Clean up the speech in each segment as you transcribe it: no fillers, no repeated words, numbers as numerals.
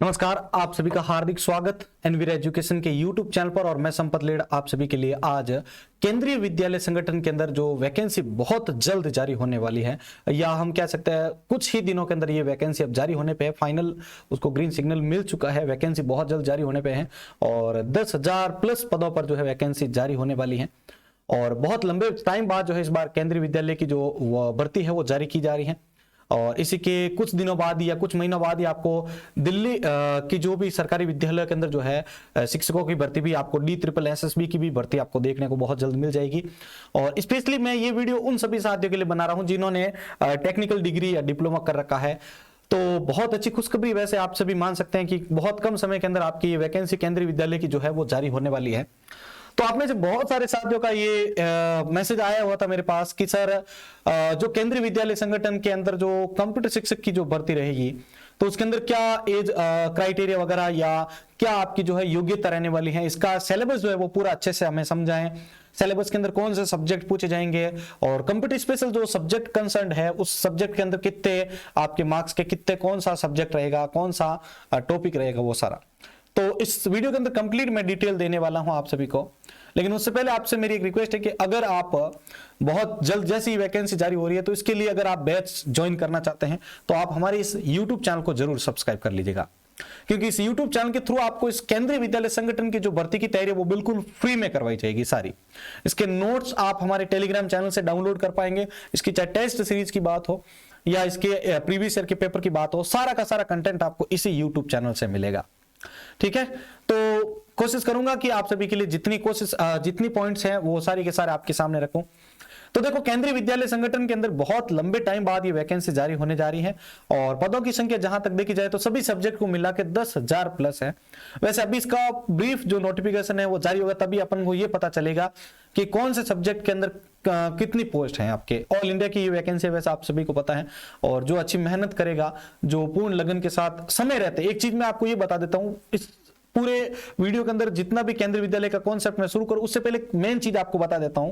नमस्कार, आप सभी का हार्दिक स्वागत एनवीर एजुकेशन के यूट्यूब चैनल पर। और मैं संपत लेड़ आप सभी के लिए आज केंद्रीय विद्यालय संगठन के अंदर जो वैकेंसी बहुत जल्द जारी होने वाली है, या हम कह सकते हैं कुछ ही दिनों के अंदर ये वैकेंसी अब जारी होने पे है। फाइनल उसको ग्रीन सिग्नल मिल चुका है, वैकेंसी बहुत जल्द जारी होने पे है और 10,000 प्लस पदों पर जो है वैकेंसी जारी होने वाली है। और बहुत लंबे टाइम बाद जो है इस बार केंद्रीय विद्यालय की जो भर्ती है वो जारी की जा रही है। और इसी के कुछ दिनों बाद या कुछ महीनों बाद ही आपको दिल्ली की जो भी सरकारी विद्यालय के अंदर जो है शिक्षकों की भर्ती भी आपको DSSB की भी भर्ती आपको देखने को बहुत जल्द मिल जाएगी। और स्पेशली मैं ये वीडियो उन सभी साथियों के लिए बना रहा हूं जिन्होंने टेक्निकल डिग्री या डिप्लोमा कर रखा है। तो बहुत अच्छी खुशखबरी वैसे आप सभी मान सकते हैं कि बहुत कम समय के अंदर आपकी ये वैकेंसी केंद्रीय विद्यालय की जो है वो जारी होने वाली है। तो आप में से बहुत सारे साथियों का ये मैसेज आया हुआ था मेरे पास कि सर जो केंद्रीय विद्यालय संगठन के अंदर जो कंप्यूटर शिक्षक की जो भर्ती रहेगी तो उसके अंदर क्या एज क्राइटेरिया वगैरह या क्या आपकी जो है योग्यता रहने वाली है, इसका सिलेबस जो है वो पूरा अच्छे से हमें समझाएं। सिलेबस के अंदर कौन से सब्जेक्ट पूछे जाएंगे और कंप्यूटर स्पेशल जो सब्जेक्ट कंसर्न है उस सब्जेक्ट के अंदर कितने आपके मार्क्स के कितने कौन सा सब्जेक्ट रहेगा, कौन सा टॉपिक रहेगा, वो सारा तो इस वीडियो के अंदर कंप्लीट मैं डिटेल देने वाला हूं आप सभी को। लेकिन उससे पहले आपसे मेरी एक रिक्वेस्ट है कि अगर आप बहुत जल्द जैसी ही वैकेंसी जारी हो रही है तो इसके लिए अगर आप बैच ज्वाइन करना चाहते हैं तो आप हमारे इस YouTube चैनल को जरूर सब्सक्राइब कर लीजिएगा, क्योंकि इस YouTube चैनल के थ्रू आपको इस केंद्रीय विद्यालय संगठन की जो भर्ती की तैयारी है वो बिल्कुल फ्री में करवाई जाएगी सारी। इसके नोट्स आप हमारे टेलीग्राम चैनल से डाउनलोड कर पाएंगे। इसकी चाहे टेस्ट सीरीज की बात हो या इसके प्रीवियस ईयर के पेपर की बात हो, सारा का सारा कंटेंट आपको इसी YouTube चैनल से मिलेगा। ठीक है, तो कोशिश करूंगा कि आप सभी के लिए जितनी पॉइंट्स हैं वो सारी के सारे आपके सामने रखूं। तो देखो, केंद्रीय विद्यालय संगठन के अंदर बहुत लंबे टाइम बाद ये वैकेंसी जारी होने जा रही है और पदों की संख्या जहां तक देखी जाए तो सभी सब्जेक्ट को मिला के 10,000 प्लस है। वैसे अभी इसका ब्रीफ जो नोटिफिकेशन है वो जारी होगा तभी अपन को ये पता चलेगा कि कौन से सब्जेक्ट के अंदर कितनी पोस्ट हैं आपके। ऑल इंडिया की ये वैकेंसी वैसे आप सभी को पता है। और जो अच्छी मेहनत करेगा, जो पूर्ण लगन के साथ समय रहते, एक चीज मैं आपको ये बता देता हूं, इस पूरे वीडियो के अंदर जितना भी केंद्रीय विद्यालय का कॉन्सेप्ट मैं शुरू करूं उससे पहले मेन चीज आपको बता देता हूं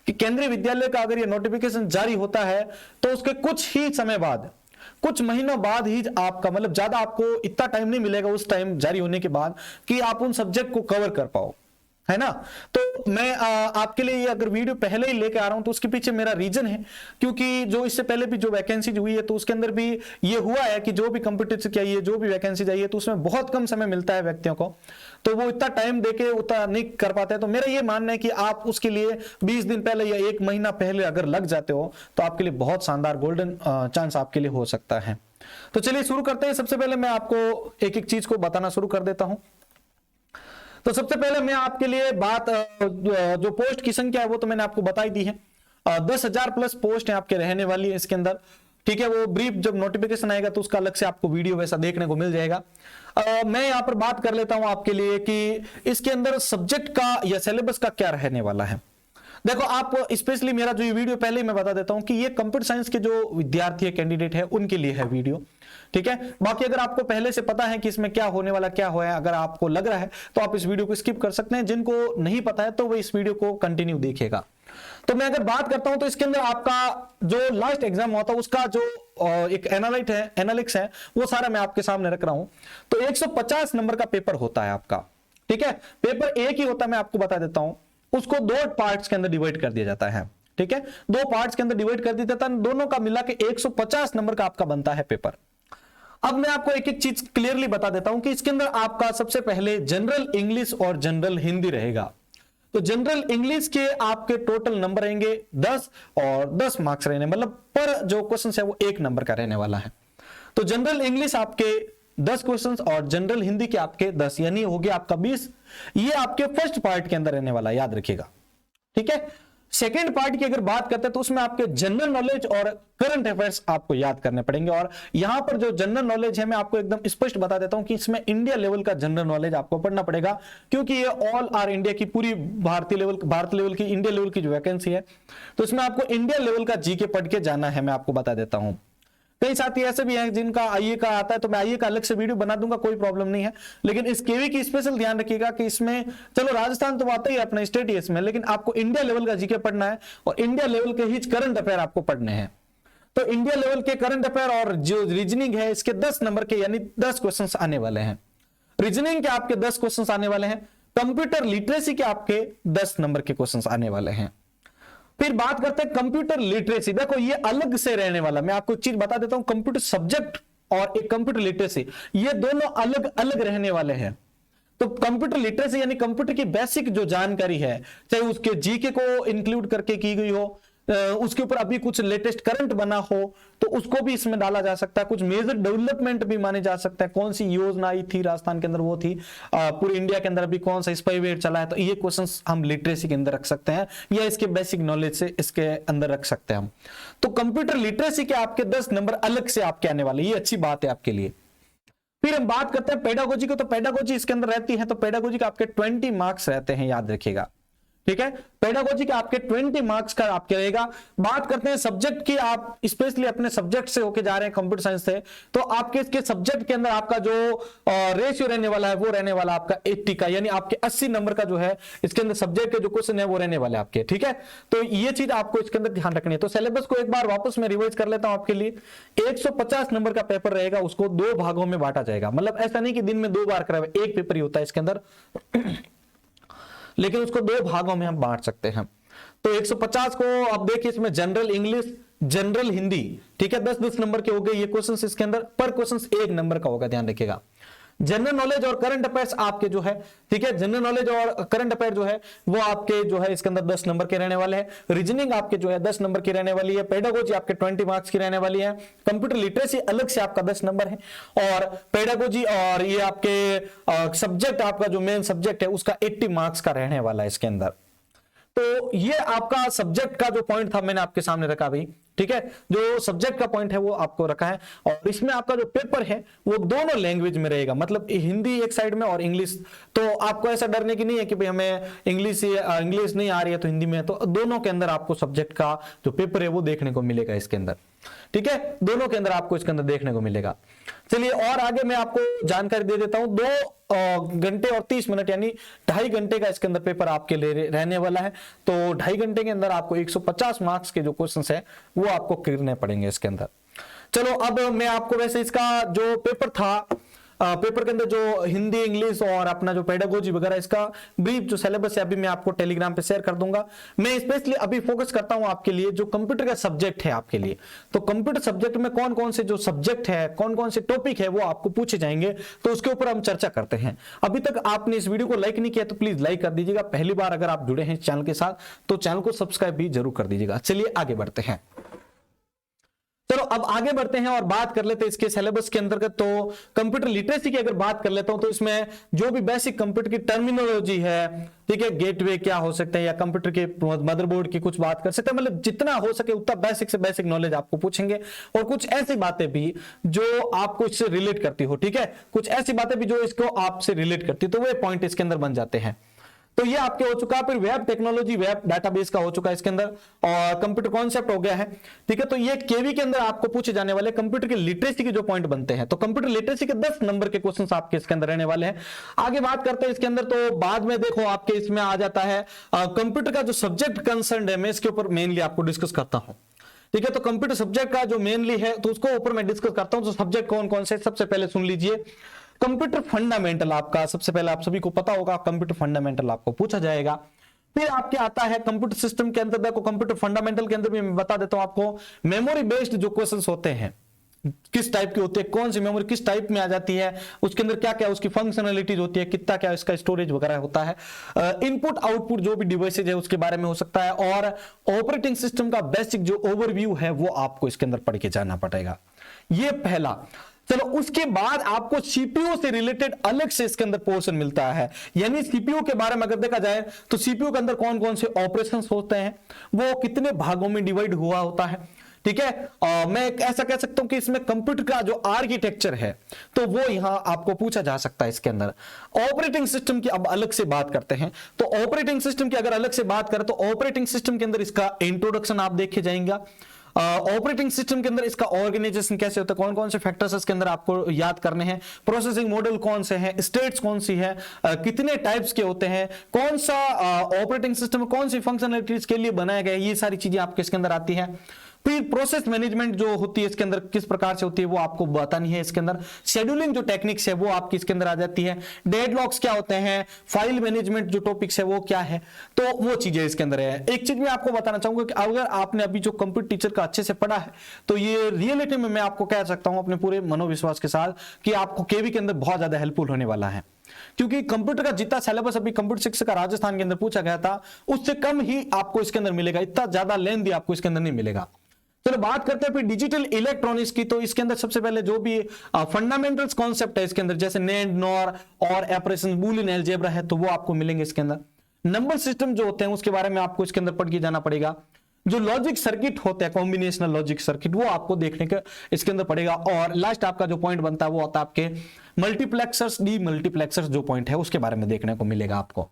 कि केंद्रीय विद्यालय का अगर ये नोटिफिकेशन जारी होता है तो उसके कुछ ही समय बाद, कुछ महीनों बाद ही आपका मतलब ज्यादा आपको इतना टाइम नहीं मिलेगा उस टाइम जारी होने के बाद कि आप उन सब्जेक्ट को कवर कर पाओ, है ना। तो मैं आपके लिए अगर वीडियो पहले ही लेके आ रहा हूं तो उसके पीछे मेरा रीजन है, क्योंकि जो इससे पहले भी जो वैकेंसी हुई है तो उसके अंदर भी ये हुआ है कि जो भी कंप्यूटर चाहिए, जो भी वैकेंसी चाहिए तो उसमें बहुत कम समय मिलता है व्यक्तियों को, तो वो इतना टाइम देके उतना नहीं कर पाते। तो मेरा ये मानना है कि आप उसके लिए 20 दिन पहले या 1 महीना पहले अगर लग जाते हो तो आपके लिए बहुत शानदार गोल्डन चांस आपके लिए हो सकता है। तो चलिए शुरू करते हैं। सबसे पहले मैं आपको एक एक चीज को बताना शुरू कर देता हूं। तो सबसे पहले मैं आपके लिए बात जो पोस्ट की संख्या है वो तो मैंने आपको बताई दी है। 10,000 प्लस पोस्ट है आपके रहने वाली है इसके अंदर। ठीक है, वो ब्रीफ जब नोटिफिकेशन आएगा तो उसका अलग से आपको वीडियो वैसा देखने को मिल जाएगा। मैं यहां पर बात कर लेता हूं आपके लिए कि इसके अंदर सब्जेक्ट का या सिलेबस का क्या रहने वाला है। देखो, आप स्पेशली मेरा जो ये वीडियो पहले ही मैं बता देता हूं कि ये कंप्यूटर साइंस के जो विद्यार्थी है, कैंडिडेट है, उनके लिए है वीडियो। ठीक है, बाकी अगर आपको पहले से पता है कि इसमें क्या होने वाला क्या हुआ है, अगर आपको लग रहा है तो आप इस वीडियो को स्किप कर सकते हैं। जिनको नहीं पता है तो वो इस वीडियो को कंटिन्यू देखेगा। तो मैं अगर बात करता हूं तो इसके अंदर आपका जो लास्ट एग्जाम हुआ था उसका जो एक एनालिटिक्स है वो सारा मैं आपके सामने रख रहा हूं। तो 150 नंबर का पेपर होता है आपका। ठीक है, पेपर एक ही होता है, मैं आपको बता देता हूं। उसको 2 पार्ट्स के अंदर डिवाइड कर दिया जाता है। ठीक है, 2 पार्ट्स के अंदर डिवाइड कर दिया जाता है, दोनों का मिला के 150 नंबर का आपका बनता है पेपर। अब मैं आपको एक एक चीज क्लियरली बता देता हूं कि इसके अंदर आपका सबसे पहले जनरल इंग्लिश और जनरल हिंदी रहेगा। तो जनरल इंग्लिश के आपके टोटल नंबर रहेंगे 10 और 10 मार्क्स रहने, मतलब पर जो क्वेश्चन है वो 1 नंबर का रहने वाला है। तो जनरल इंग्लिश आपके 10 क्वेश्चंस और जनरल हिंदी के आपके 10, यानी हो गया आपका 20। ये आपके फर्स्ट पार्ट के अंदर रहने वाला, याद रखिएगा। ठीक है, सेकेंड पार्ट की अगर बात करते हैं तो उसमें आपके जनरल नॉलेज और करंट अफेयर्स आपको याद करने पड़ेंगे। और यहां पर जो जनरल नॉलेज है मैं आपको एकदम स्पष्ट बता देता हूं कि इसमें इंडिया लेवल का जनरल नॉलेज आपको पढ़ना पड़ेगा, क्योंकि ये ऑल आर इंडिया की पूरी भारत लेवल की इंडिया लेवल की जो वैकेंसी है तो इसमें आपको इंडिया लेवल का जीके पढ़ के जाना है। मैं आपको बता देता हूं, कई साथी ऐसे भी हैं जिनका आईए का आता है तो मैं आईए का अलग से वीडियो बना दूंगा, कोई प्रॉब्लम नहीं है। लेकिन इस केवी की स्पेशल ध्यान रखिएगा कि इसमें चलो राजस्थान तो आता ही है अपना स्टेट ही इसमें, लेकिन आपको इंडिया लेवल का जीके पढ़ना है और इंडिया लेवल के ही करंट अफेयर आपको पढ़ने हैं। तो इंडिया लेवल के करंट अफेयर और जो रीजनिंग है इसके 10 नंबर के यानी 10 क्वेश्चंस आने वाले हैं। रीजनिंग के आपके 10 क्वेश्चंस आने वाले हैं, कंप्यूटर लिटरेसी के आपके 10 नंबर के क्वेश्चंस आने वाले हैं। फिर बात करते हैं कंप्यूटर लिटरेसी। देखो ये अलग से रहने वाला, मैं आपको एक चीज बता देता हूं, कंप्यूटर सब्जेक्ट और एक कंप्यूटर लिटरेसी ये दोनों अलग अलग रहने वाले हैं। तो कंप्यूटर लिटरेसी यानी कंप्यूटर की बेसिक जो जानकारी है, चाहे उसके जीके को इंक्लूड करके की गई हो, उसके ऊपर अभी कुछ लेटेस्ट करंट बना हो तो उसको भी इसमें डाला जा सकता है, कुछ मेजर डेवलपमेंट भी माने जा सकता है, कौन सी योजना आई थी राजस्थान के अंदर वो थी, पूरे इंडिया के अंदर अभी कौन सा स्पाईवेयर चला है, तो ये क्वेश्चंस हम लिटरेसी के अंदर रख सकते हैं या इसके बेसिक नॉलेज से इसके अंदर रख सकते हैं हम। तो कंप्यूटर लिटरेसी के आपके 10 नंबर अलग से आपके आने वाले, ये अच्छी बात है आपके लिए। फिर हम बात करते हैं पेडागोजी को, तो पेडागोजी इसके अंदर रहती है, तो पेडागोजी का आपके 20 मार्क्स रहते हैं, याद रखिएगा, ठीक है। पेडागोजी के आपके 20 मार्क्स का आपके रहेगा। बात करते हैं सब्जेक्ट की, आप स्पेशली अपने सब्जेक्ट से होके जा रहे हैं कंप्यूटर साइंस से, तो आपके इसके सब्जेक्ट के अंदर आपका जो रेशियो रहने वाला है वो रहने वाला आपका 80 का, यानी आपके 80 नंबर का जो है इसके अंदर सब्जेक्ट के जो क्वेश्चन है वो रहने वाले आपके, ठीक है। तो ये चीज आपको इसके अंदर ध्यान रखनी है। तो सिलेबस को एक बार वापस मैं रिवाइज कर लेता हूं आपके लिए। 150 नंबर का पेपर रहेगा, उसको 2 भागों में बांटा जाएगा, मतलब ऐसा नहीं कि दिन में 2 बार कराए, एक पेपर ही होता है इसके अंदर लेकिन उसको 2 भागों में हम बांट सकते हैं। तो 150 को आप देखिए, इसमें जनरल इंग्लिश, जनरल हिंदी, ठीक है, 10-10 नंबर के हो गए ये क्वेश्चंस इसके अंदर, पर क्वेश्चंस 1 नंबर का होगा, ध्यान रखिएगा। जनरल नॉलेज और करंट अफेयर्स आपके जो है, ठीक है, जनरल नॉलेज और करंट अफेयर जो है वो आपके जो है इसके अंदर 10 नंबर के रहने वाले हैं। रीजनिंग आपके जो है 10 नंबर की रहने वाली है। पेडागोजी आपके 20 मार्क्स की रहने वाली है। कंप्यूटर लिटरेसी अलग से आपका 10 नंबर है, और पेडागोजी और ये आपके सब्जेक्ट आपका जो मेन सब्जेक्ट है उसका 80 मार्क्स का रहने वाला है इसके अंदर। तो ये आपका सब्जेक्ट का जो पॉइंट था मैंने आपके सामने रखा भाई, ठीक है, जो सब्जेक्ट का पॉइंट है वो आपको रखा है। और इसमें आपका जो पेपर है वो दोनों लैंग्वेज में रहेगा, मतलब हिंदी एक साइड में और इंग्लिश। तो आपको ऐसा डरने की नहीं है कि भाई हमें इंग्लिश नहीं आ रही है तो हिंदी में, तो दोनों के अंदर आपको सब्जेक्ट का जो पेपर है वो देखने को मिलेगा इसके अंदर, ठीक है, दोनों के अंदर आपको इसके अंदर देखने को मिलेगा। चलिए और आगे मैं आपको जानकारी दे देता हूं। 2 घंटे और 30 मिनट यानी 2.5 घंटे का इसके अंदर पेपर आपके लिए रहने वाला है। तो 2.5 घंटे के अंदर आपको 150 मार्क्स के जो क्वेश्चंस है वो आपको करने पड़ेंगे इसके अंदर। चलो अब मैं आपको वैसे इसका जो पेपर था, पेपर के अंदर जो हिंदी, इंग्लिश और अपना जो पेडागोजी वगैरह इसका ब्रीफ जो सिलेबस है अभी मैं आपको टेलीग्राम पे शेयर कर दूंगा। मैं स्पेशली अभी फोकस करता हूं आपके लिए जो कंप्यूटर का सब्जेक्ट है आपके लिए। तो कंप्यूटर सब्जेक्ट में कौन कौन से जो सब्जेक्ट है, कौन कौन से टॉपिक है वो आपको पूछे जाएंगे, तो उसके ऊपर हम चर्चा करते हैं। अभी तक आपने इस वीडियो को लाइक नहीं किया तो प्लीज लाइक कर दीजिएगा। पहली बार अगर आप जुड़े हैं चैनल के साथ तो चैनल को सब्सक्राइब भी जरूर कर दीजिएगा। चलिए आगे बढ़ते हैं। चलो अब आगे बढ़ते हैं और बात कर लेते हैं इसके सिलेबस के अंतर्गत। तो कंप्यूटर लिटरेसी की अगर बात कर लेता हूं तो इसमें जो भी बेसिक कंप्यूटर की टर्मिनोलॉजी है, ठीक है, गेटवे क्या हो सकते हैं या कंप्यूटर के मदरबोर्ड की कुछ बात कर सकते हैं, मतलब जितना हो सके उतना बेसिक से बेसिक नॉलेज आपको पूछेंगे। और कुछ ऐसी बातें भी जो आपको इससे रिलेट करती हो, ठीक है, कुछ ऐसी बातें भी जो इसको आपसे रिलेट करती है, तो वे पॉइंट इसके अंदर बन जाते हैं। तो ये आपके हो चुका। फिर वेब टेक्नोलॉजी, वेब डाटाबेस का हो चुका है इसके अंदर, और कंप्यूटर कॉन्सेप्ट हो गया है, ठीक है। तो ये केवी के अंदर आपको पूछे जाने वाले कंप्यूटर की लिटरेसी के जो पॉइंट बनते हैं, तो कंप्यूटर लिटरेसी के 10 नंबर के क्वेश्चंस आपके इसके अंदर रहने वाले हैं। आगे बात करते हैं इसके अंदर, तो बाद में देखो आपके इसमें आ जाता है कंप्यूटर का जो सब्जेक्ट कंसर्न है, मैं इसके ऊपर मेनली आपको डिस्कस करता हूं, ठीक है। तो कंप्यूटर सब्जेक्ट का जो मेनली है तो उसको ऊपर मैं डिस्कस करता हूं। तो सब्जेक्ट कौन कौन से, सबसे पहले सुन लीजिए कंप्यूटर फंडामेंटल। आपका सबसे पहले आप सभी को पता होगा कंप्यूटर फंडामेंटल आपको पूछा जाएगा। फिर आपके आता है कंप्यूटर सिस्टम के अंदर, देखो कंप्यूटर फंडामेंटल के अंदर भी मैं बता देता हूं आपको मेमोरी बेस्ड जो क्वेश्चंस होते हैं किस टाइप की होती है, कौन सी मेमोरी किस टाइप में आ जाती है, उसके अंदर क्या क्या उसकी फंक्शनलिटीज होती है, कितना क्या इसका स्टोरेज वगैरह होता है, इनपुट आउटपुट जो भी डिवाइसेज है उसके बारे में हो सकता है, और ऑपरेटिंग सिस्टम का बेसिक जो ओवरव्यू है वो आपको इसके अंदर पढ़ के जाना पड़ेगा। ये पहला। चलो उसके बाद आपको सीपीयू से रिलेटेड अलग से इसके अंदर पोर्शन मिलता है, यानी सीपीयू के बारे में अगर देखा जाए तो सीपीयू के अंदर कौन कौन से ऑपरेशंस होते हैं, वो कितने भागों में डिवाइड हुआ होता है, ठीक है। मैं ऐसा कह सकता हूं कि इसमें कंप्यूटर का जो आर्किटेक्चर है तो वो यहां आपको पूछा जा सकता है इसके अंदर। ऑपरेटिंग सिस्टम की अब अलग से बात करते हैं, तो ऑपरेटिंग सिस्टम की अगर अलग से बात करें तो ऑपरेटिंग सिस्टम के अंदर इसका इंट्रोडक्शन आप देखे जाएंगे। ऑपरेटिंग सिस्टम के अंदर इसका ऑर्गेनाइजेशन कैसे होता है, कौन कौन से फैक्टर्स इसके अंदर आपको याद करने हैं, प्रोसेसिंग मॉडल कौन से हैं, स्टेट्स कौन सी है, कितने टाइप्स के होते हैं, कौन सा ऑपरेटिंग सिस्टम कौन सी फंक्शनलिटीज के लिए बनाया गया है, ये सारी चीजें आपके इसके अंदर आती हैं। फिर प्रोसेस मैनेजमेंट जो होती है इसके अंदर किस प्रकार से होती है वो आपको बतानी है। इसके अंदर शेड्यूलिंग जो टेक्निक्स है वो आपकी इसके अंदर आ जाती है। डेडलॉक्स क्या होते हैं, फाइल मैनेजमेंट जो टॉपिक्स है वो क्या है, तो वो चीजें इसके अंदर है। एक चीज मैं आपको बताना चाहूंगा कि अगर आपने अभी जो कंप्यूटर टीचर का अच्छे से पढ़ा है तो ये रियलिटी में मैं आपको कह सकता हूं अपने पूरे मनोविश्वास के साथ कि आपको केवी के अंदर बहुत ज्यादा हेल्पफुल होने वाला है, क्योंकि कंप्यूटर का जितना सिलेबस अभी कंप्यूटर शिक्षा का राजस्थान के अंदर पूछा गया था उससे कम ही आपको इसके अंदर मिलेगा, इतना ज्यादा लेंथ आपको इसके अंदर नहीं मिलेगा। चलो बात करते हैं फिर डिजिटल इलेक्ट्रॉनिक्स की। तो इसके अंदर सबसे पहले जो भी फंडामेंटल्स कॉन्सेप्ट है इसके अंदर, जैसे नेंड, नॉर और ऑपरेशन, बूलियन अलजेब्रा है, तो वो आपको मिलेंगे इसके अंदर। नंबर सिस्टम जो होते हैं उसके बारे में आपको इसके अंदर पढ़ के जाना पड़ेगा। जो लॉजिक सर्किट होते हैं, कॉम्बिनेशनल लॉजिक सर्किट, वो आपको देखने का इसके अंदर पड़ेगा। और लास्ट आपका जो पॉइंट बनता है वो होता है आपके मल्टीप्लेक्सर्स, डी मल्टीप्लेक्सर्स जो पॉइंट है उसके बारे में देखने को मिलेगा आपको।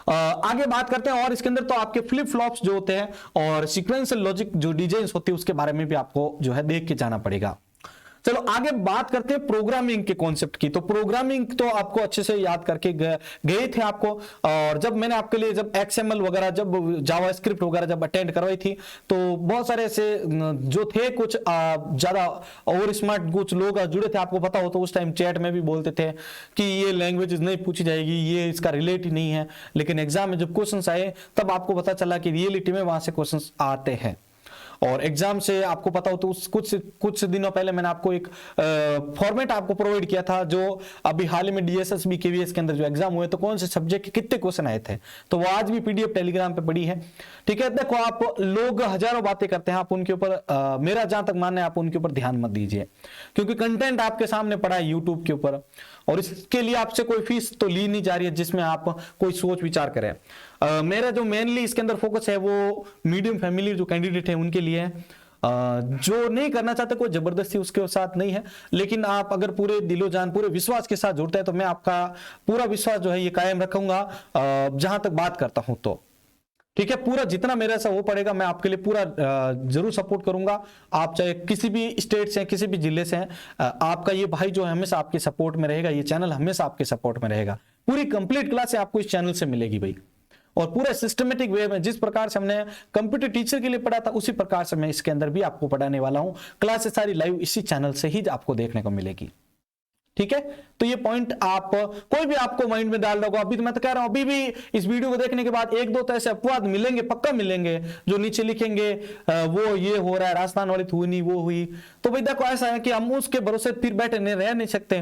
आगे बात करते हैं और इसके अंदर तो आपके फ्लिप फ्लॉप्स जो होते हैं और सीक्वेंशियल लॉजिक जो डिजाइन्स होती है उसके बारे में भी आपको जो है देख के जाना पड़ेगा। चलो आगे बात करते हैं प्रोग्रामिंग के कॉन्सेप्ट की। तो प्रोग्रामिंग तो आपको अच्छे से याद करके गए थे आपको, और जब मैंने आपके लिए जब XML वगैरह, जब जावास्क्रिप्ट वगैरह जब अटेंड करवाई थी तो बहुत सारे ऐसे जो थे कुछ ज्यादा ओवर स्मार्ट कुछ लोग जुड़े थे, आपको पता हो तो उस टाइम चैट में भी बोलते थे कि ये लैंग्वेज नहीं पूछी जाएगी, ये इसका रिलेट ही नहीं है। लेकिन एग्जाम में जब क्वेश्चन आए तब आपको पता चला कि रियलिटी में वहां से क्वेश्चन आते हैं। और एग्जाम से आपको पता हो तो उस कुछ दिनों पहले मैंने आपको एक फॉर्मेट आपको प्रोवाइड किया था, जो अभी हाल ही में DSSB KVS के अंदर जो एग्जाम हुए तो कौन से सब्जेक्ट के कितने क्वेश्चन आए थे, तो वो आज भी PDF टेलीग्राम पे पड़ी है। ठीक है, देखो आप लोग हजारों बातें करते हैं, आप उनके ऊपर मेरा जहां तक मानना है आप उनके ऊपर ध्यान मत दीजिए, क्योंकि कंटेंट आपके सामने पड़ा है यूट्यूब के ऊपर, और इसके लिए आपसे कोई फीस तो ली नहीं जा रही है जिसमें आप कोई सोच विचार करें। मेरा जो मेनली इसके अंदर फोकस है वो मीडियम फैमिली जो कैंडिडेट है उनके लिए है। जो नहीं करना चाहते कोई जबरदस्ती उसके साथ नहीं है, लेकिन आप अगर पूरे दिलो जान पूरे विश्वास के साथ जुड़ते हैं तो मैं आपका पूरा विश्वास जो है ये कायम रखूंगा जहां तक बात करता हूं तो। ठीक है, पूरा जितना मेरे से हो पड़ेगा मैं आपके लिए पूरा जरूर सपोर्ट करूंगा। आप चाहे किसी भी स्टेट से हैं, किसी भी जिले से हैं, आपका ये भाई जो है हमेशा आपके सपोर्ट में रहेगा, ये चैनल हमेशा आपके सपोर्ट में रहेगा। पूरी कंप्लीट क्लास आपको इस चैनल से मिलेगी भाई, और पूरे सिस्टमेटिक वे में जिस प्रकार से हमने कंप्यूटर टीचर के लिए पढ़ा था उसी प्रकार से मैं इसके अंदर भी आपको पढ़ाने वाला हूं। क्लासेस सारी लाइव इसी चैनल से ही आपको देखने को मिलेगी। ठीक है, तो ये पॉइंट आप कोई भी आपको माइंड में डाल रहा, अभी तो मैं तो कह रहा हूं अभी भी इस वीडियो को देखने के बाद एक दो तो ऐसे अपवाद मिलेंगे, पक्का मिलेंगे, जो नीचे लिखेंगे वो ये हो रहा है, राजस्थान वाली हुई नहीं वो हुई। तो भाई देखो ऐसा है कि हम उसके भरोसे फिर बैठे नहीं रह नहीं सकते,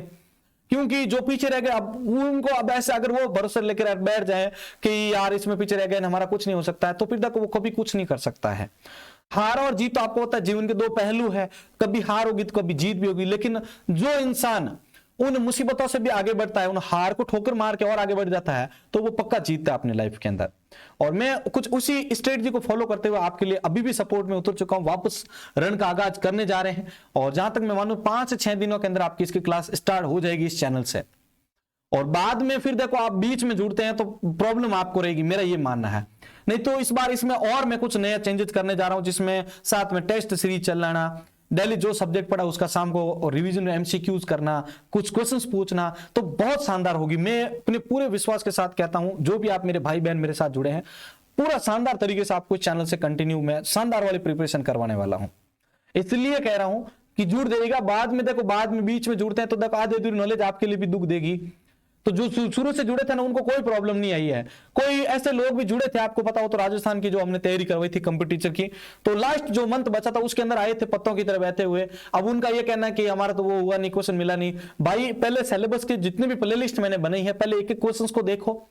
क्योंकि जो पीछे रह गए अब उनको अब ऐसे अगर वो भरोसा लेकर बैठ जाए कि यार इसमें पीछे रह गए हमारा कुछ नहीं हो सकता है, तो फिर देखो वो कभी कुछ नहीं कर सकता है। हार और जीत तो आपको पता है जीवन के दो पहलू है, कभी हार होगी तो कभी जीत भी होगी, लेकिन जो इंसान उन मुसीबतों से भी आगे बढ़ता है, उन हार को ठोकर मार के और आगे बढ़ जाता है, तो वो पक्का जीतता है अपने लाइफ के अंदर। और मैं कुछ उसी स्ट्रेटजी को फॉलो करते हुए आपके लिए अभी भी सपोर्ट में उतर चुका हूं, वापस रण का आगाज करने जा रहे हैं, और जहां तक मैं मानूं 5 से 6 दिनों के अंदर आपकी इसकी क्लास स्टार्ट हो जाएगी इस चैनल से। और बाद में फिर देखो आप बीच में जुड़ते हैं तो प्रॉब्लम आपको रहेगी, मेरा ये मानना है। नहीं तो इस बार इसमें और मैं कुछ नया चेंजेस करने जा रहा हूं, जिसमें साथ में टेस्ट सीरीज चलाना, डेली जो सब्जेक्ट पढ़ा उसका शाम को रिवीजन में MCQs करना, कुछ क्वेश्चंस पूछना, तो बहुत शानदार होगी। मैं अपने पूरे विश्वास के साथ कहता हूं, जो भी आप मेरे भाई बहन मेरे साथ जुड़े हैं, पूरा शानदार तरीके से आपको इस चैनल से कंटिन्यू मैं शानदार वाली प्रिपरेशन करवाने वाला हूं। इसलिए कह रहा हूं कि जुड़ जाइएगा। बाद में देखो, बाद में बीच में जुड़ते हैं तो देखो आधी अधूरी नॉलेज आपके लिए भी दुख देगी। तो जो शुरू से जुड़े थे ना उनको कोई प्रॉब्लम नहीं आई है। कोई ऐसे लोग भी जुड़े थे, आपको पता हो तो राजस्थान की जो हमने तैयारी करवाई थी कंप्यूटर टीचर की, तो लास्ट जो मंथ बचा था उसके अंदर आए थे पत्तों की तरह बहते हुए। अब उनका ये कहना है कि हमारा तो वो हुआ नहीं, क्वेश्चन मिला नहीं। भाई पहले सिलेबस के जितने भी प्ले लिस्ट मैंने बनाई है, पहले एक एक क्वेश्चन को देखो,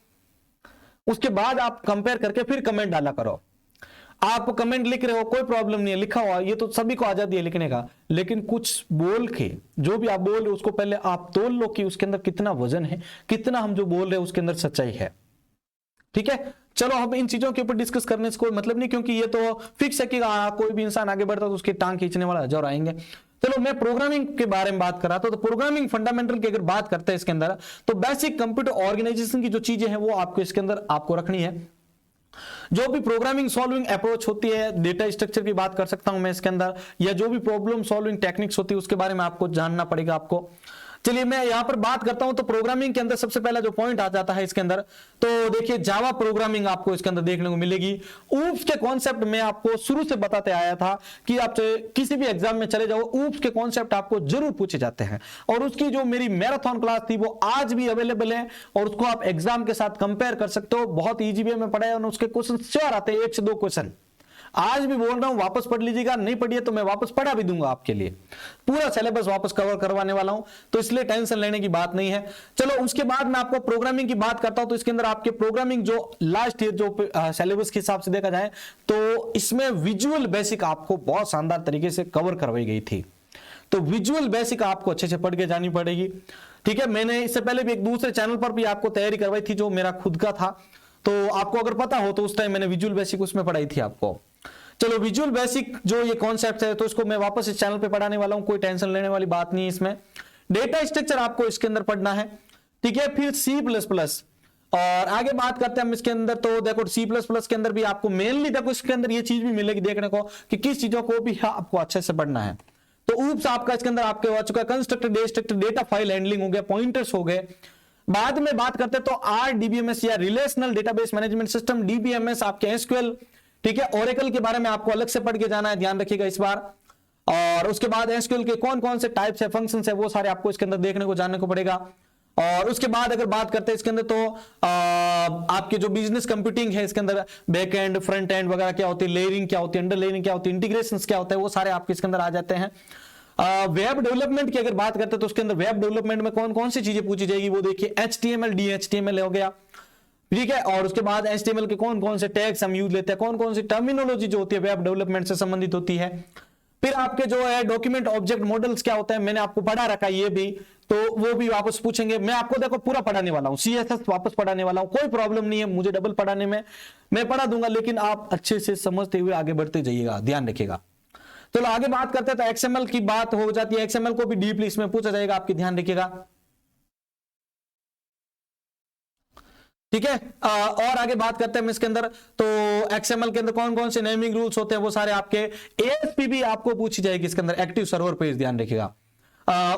उसके बाद आप कंपेयर करके फिर कमेंट डाला करो। आप कमेंट लिख रहे हो कोई प्रॉब्लम नहीं है, लिखा हुआ ये तो सभी को आजादी है लिखने का, लेकिन कुछ बोल के जो भी आप बोल रहे हो उसको पहले आप तोल लो कि उसके अंदर कितना वजन है, कितना हम जो बोल रहे हैं उसके अंदर सच्चाई है। ठीक है, चलो हम इन चीजों के ऊपर डिस्कस करने से कोई मतलब नहीं, क्योंकि ये तो फिक्स है कि कोई भी इंसान आगे बढ़ता तो उसकी टांग खींचने वाला हजार आएंगे। चलो मैं प्रोग्रामिंग के बारे में बात कर रहा था, तो प्रोग्रामिंग फंडामेंटल की अगर बात करते हैं इसके अंदर, तो बेसिक कंप्यूटर ऑर्गेनाइजेशन की जो चीजें हैं वो आपको इसके अंदर आपको रखनी है। जो भी प्रोग्रामिंग सॉल्विंग अप्रोच होती है, डेटा स्ट्रक्चर की बात कर सकता हूं मैं इसके अंदर, या जो भी प्रॉब्लम सॉल्विंग टेक्निक्स होती है उसके बारे में आपको जानना पड़ेगा आपको। चलिए मैं यहां पर बात करता हूं, तो प्रोग्रामिंग के अंदर सबसे पहला जो पॉइंट आ जाता है इसके अंदर, तो देखिए जावा प्रोग्रामिंग आपको इसके अंदर देखने को मिलेगी। ऊप्स के कॉन्सेप्ट में आपको शुरू से बताते आया था कि आप किसी भी एग्जाम में चले जाओ, ऊप्स के कॉन्सेप्ट आपको जरूर पूछे जाते हैं, और उसकी जो मेरी मैराथन क्लास थी वो आज भी अवेलेबल है, और उसको आप एग्जाम के साथ कंपेयर कर सकते हो। बहुत ईजी वे में पढ़ा है, और उसके क्वेश्चन श्योर आते हैं, 1 से 2 क्वेश्चन। आज भी बोल रहा हूं, वापस पढ़ लीजिएगा, नहीं पढ़िए तो मैं वापस पढ़ा भी दूंगा आपके लिए, पूरा सिलेबस वापस कवर करवाने वाला हूं, तो इसलिए टेंशन लेने की बात नहीं है। चलो उसके बाद मैं आपको प्रोग्रामिंग की बात करता हूं, तो इसके अंदर आपके प्रोग्रामिंग जो लास्ट ईयर जो सिलेबस के हिसाब से देखा जाए तो इसमें विजुअल बेसिक आपको बहुत शानदार तरीके से कवर करवाई गई थी, तो विजुअल बेसिक आपको अच्छे से पढ़ के जानी पड़ेगी। ठीक है, मैंने इससे पहले भी एक दूसरे चैनल पर भी आपको तैयारी करवाई थी जो मेरा खुद का था, तो आपको अगर पता हो तो उस टाइम मैंने विजुअल बेसिक उसमें पढ़ाई थी आपको। चलो विजुअल बेसिक जो ये कॉन्सेप्ट है तो इसको मैं वापस इस चैनल पे पढ़ाने वाला हूं, कोई टेंशन लेने वाली बात नहीं है इसमें। डेटा स्ट्रक्चर आपको इसके अंदर पढ़ना है, ठीक है, फिर C++, और आगे बात करते हैं हम इसके अंदर। तो देखो C++ के अंदर भी आपको मेनली देखो इसके अंदर ये चीज भी मिलेगी देखने को कि किस चीजों को भी आपको अच्छे से पढ़ना है। तो ऊप्स आपका इसके अंदर आपके हो चुका है, constructor, destructor, data file handling हो गया, पॉइंटर्स हो गए। बाद में बात करते हैं तो RDBMS या relational database management system, DBMS आपके SQL, ठीक है, ओरेकल के बारे में आपको अलग से पढ़ के जाना है, ध्यान रखिएगा इस बार। और उसके बाद SQL के कौन कौन से टाइप्स है, फंक्शंस है, वो सारे आपको इसके अंदर देखने को जानने को पड़ेगा। और उसके बाद अगर बात करते हैं इसके अंदर तो आपके जो बिजनेस कंप्यूटिंग है इसके अंदर बैक एंड, फ्रंट एंड वगैरह क्या होती है, लेयरिंग क्या होती है, अंडर लेयरिंग क्या होती है, इंटीग्रेशन क्या होता है, वो सारे आपके इसके अंदर आ जाते हैं। वेब डेवलपमेंट की अगर बात करते हैं तो उसके अंदर वेब डेवलपमेंट में कौन कौन सी चीजें पूछी जाएगी वो देखिए, HTML, DHTML हो गया, ठीक है, और उसके बाद HTML के कौन कौन से टैग्स हम यूज लेते हैं, कौन कौन सी टर्मिनोलॉजी जो होती है वेब डेवलपमेंट से संबंधित होती है। फिर आपके जो है डॉक्यूमेंट ऑब्जेक्ट मॉडल्स क्या होता है, मैंने आपको पढ़ा रखा है ये भी, तो वो भी वापस पूछेंगे। मैं आपको देखो पूरा पढ़ाने वाला हूं, CSS वापस पढ़ाने वाला हूं, कोई प्रॉब्लम नहीं है मुझे डबल पढ़ाने में, मैं पढ़ा दूंगा, लेकिन आप अच्छे से समझते हुए आगे बढ़ते जाइएगा, ध्यान रखिएगा। चलो आगे बात करते हैं तो XML की बात हो जाती है, XML को भी डीपली इसमें पूछा जाएगा, आपकी ध्यान रखिएगा, ठीक है। और आगे बात करते हैं हम इसके अंदर, तो XML के अंदर कौन कौन से नेमिंग रूल्स होते हैं वो सारे आपके, ASP भी आपको पूछी जाएगी इसके अंदर, एक्टिव सर्वर पेज, ध्यान रखिएगा।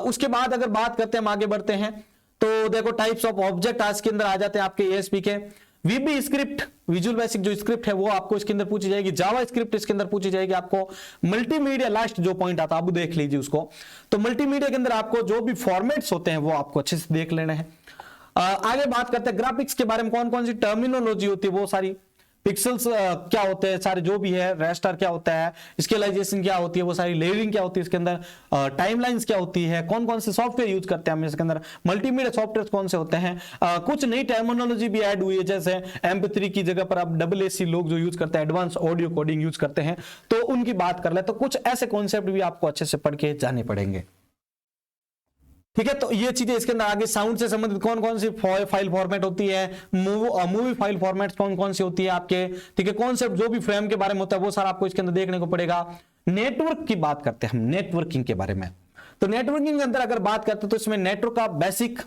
उसके बाद अगर बात करते हैं हम आगे बढ़ते हैं तो देखो टाइप्स ऑफ ऑब्जेक्ट आज के अंदर आ जाते हैं आपके ASP के। VB स्क्रिप्ट, विजुअल बेसिक जो स्क्रिप्ट है वो आपको इसके अंदर पूछी जाएगी, जावा स्क्रिप्ट इसके अंदर पूछी जाएगी आपको। मल्टीमीडिया लास्ट जो पॉइंट आता है आप देख लीजिए उसको, तो मल्टीमीडिया के अंदर आपको जो भी फॉर्मेट्स होते हैं वो आपको अच्छे से देख लेने हैं। आगे बात करते हैं ग्राफिक्स के बारे में, कौन कौन सी टर्मिनोलॉजी होती है वो सारी, पिक्सल्स क्या होते हैं सारे जो भी है, रेस्टर क्या होता है, स्केलाइजेशन क्या होती है वो सारी, लेयरिंग क्या होती है इसके अंदर, टाइमलाइंस क्या होती है, कौन कौन से सॉफ्टवेयर यूज करते हैं हम इसके अंदर, मल्टीमीडिया सॉफ्टवेयर कौन से होते हैं। कुछ नई टर्मिनोलॉजी भी ऐड हुई है, जैसे MP3 की जगह पर अब AAC लोग जो यूज करते हैं, एडवांस ऑडियो कोडिंग यूज करते हैं, तो उनकी बात कर ले, तो कुछ ऐसे कॉन्सेप्ट भी आपको अच्छे से पढ़ के जाने पड़ेंगे, ठीक है। तो ये चीजें इसके अंदर आगे साउंड से संबंधित कौन कौन सी फाइल फॉर्मेट होती है, मूवी फाइल फॉर्मेट कौन कौन सी होती है आपके, ठीक है, कॉन्सेप्ट जो भी फ्रेम के बारे में होता है वो सारा आपको इसके अंदर देखने को पड़ेगा। नेटवर्क की बात करते हैं हम, नेटवर्किंग के बारे में, तो नेटवर्किंग के अंदर अगर बात करते हैं तो इसमें नेटवर्क का बेसिक,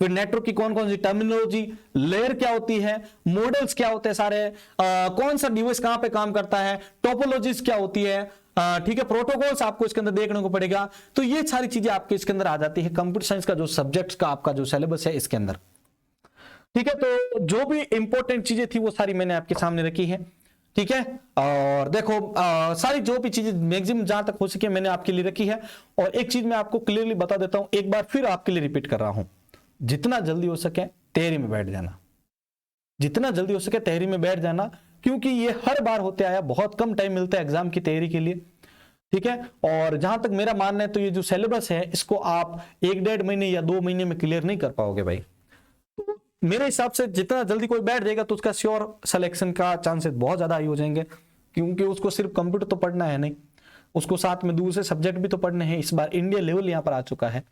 फिर नेटवर्क की कौन कौन सी टर्मिनोलॉजी, लेयर क्या होती है, मॉडल्स क्या होते हैं सारे, कौन सा डिवाइस कहां पे काम करता है, टोपोलॉजीज क्या होती है, ठीक है, प्रोटोकॉल्स आपको इसके अंदर देखने को पड़ेगा। तो ये सारी चीजें आपके इसके अंदर आ जाती है कंप्यूटर साइंस का जो सब्जेक्ट्स का आपका जो सिलेबस है इसके अंदर, ठीक है। तो जो भी इंपॉर्टेंट चीजें थी वो सारी मैंने आपके सामने रखी है, ठीक है। और देखो सारी जो भी चीजें मैक्सिमम जहां तक हो सके मैंने आपके लिए रखी है। और एक चीज मैं आपको क्लियरली बता देता हूं, एक बार फिर आपके लिए रिपीट कर रहा हूं, जितना जल्दी हो सके तैयारी में बैठ जाना, जितना जल्दी हो सके तैयारी में बैठ जाना, क्योंकि ये हर बार होते आया, बहुत कम टाइम मिलता है एग्जाम की तैयारी के लिए, ठीक है। और जहां तक मेरा मानना है तो ये जो सिलेबस है इसको आप 1-1.5 महीने या 2 महीने में क्लियर नहीं कर पाओगे भाई। तो मेरे हिसाब से जितना जल्दी कोई बैठ जाएगा तो उसका श्योर सिलेक्शन का चांसेस बहुत ज्यादा हाई हो जाएंगे, क्योंकि उसको सिर्फ कंप्यूटर तो पढ़ना है नहीं, उसको साथ में दूसरे सब्जेक्ट भी तो पढ़ने हैं। इस बार इंडिया लेवल यहाँ पर आ चुका है,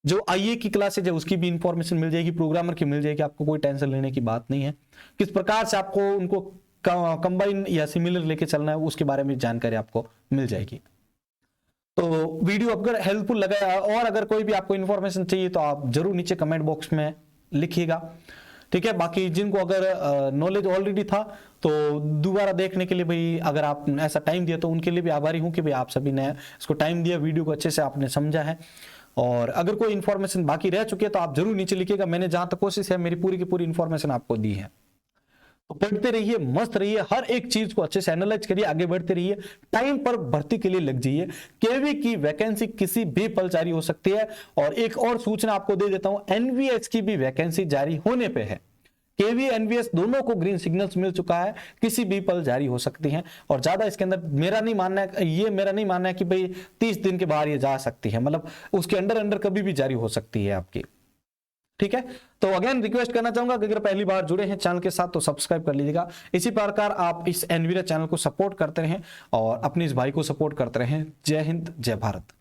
जो IA की क्लासेज है उसकी भी इंफॉर्मेशन मिल जाएगी, प्रोग्रामर की मिल जाएगी, आपको कोई टेंशन लेने की बात नहीं है। किस प्रकार से आपको उनको कंबाइन या सिमिलर लेके चलना है उसके बारे में जानकारी आपको मिल जाएगी। तो वीडियो अगर हेल्पफुल लगा और अगर कोई भी आपको इंफॉर्मेशन चाहिए तो आप जरूर नीचे कमेंट बॉक्स में लिखिएगा, ठीक है। बाकी जिनको अगर नॉलेज ऑलरेडी था तो दोबारा देखने के लिए भाई अगर आप ऐसा टाइम दिया तो उनके लिए भी आभारी हूं कि भाई आप सभी ने इसको टाइम दिया, वीडियो को अच्छे से आपने समझा है। और अगर कोई इंफॉर्मेशन बाकी रह चुकी है तो आप जरूर नीचे लिखिएगा। मैंने जहां तक कोशिश है मेरी पूरी की पूरी इंफॉर्मेशन आपको दी है। तो पढ़ते रहिए, मस्त रहिए, हर एक चीज को अच्छे से एनालाइज करिए, आगे बढ़ते रहिए, टाइम पर भर्ती के लिए लग जाइए। केवी की वैकेंसी किसी भी पल जारी हो सकती है। और एक और सूचना आपको दे देता हूं, एनवीएस की भी वैकेंसी जारी होने पे है। केवी एनवीएस दोनों को ग्रीन सिग्नल्स मिल चुका है, किसी भी पल जारी हो सकती हैं। और ज्यादा इसके अंदर मेरा नहीं मानना है कि भाई 30 दिन के बाहर ये जा सकती है, मतलब उसके अंडर कभी भी जारी हो सकती है आपकी। ठीक है, तो अगेन रिक्वेस्ट करना चाहूंगा कि अगर पहली बार जुड़े हैं चैनल के साथ तो सब्सक्राइब कर लीजिएगा। इसी प्रकार आप इस एनवीरा चैनल को सपोर्ट करते रहें और अपने इस भाई को सपोर्ट करते रहें। जय हिंद, जय भारत।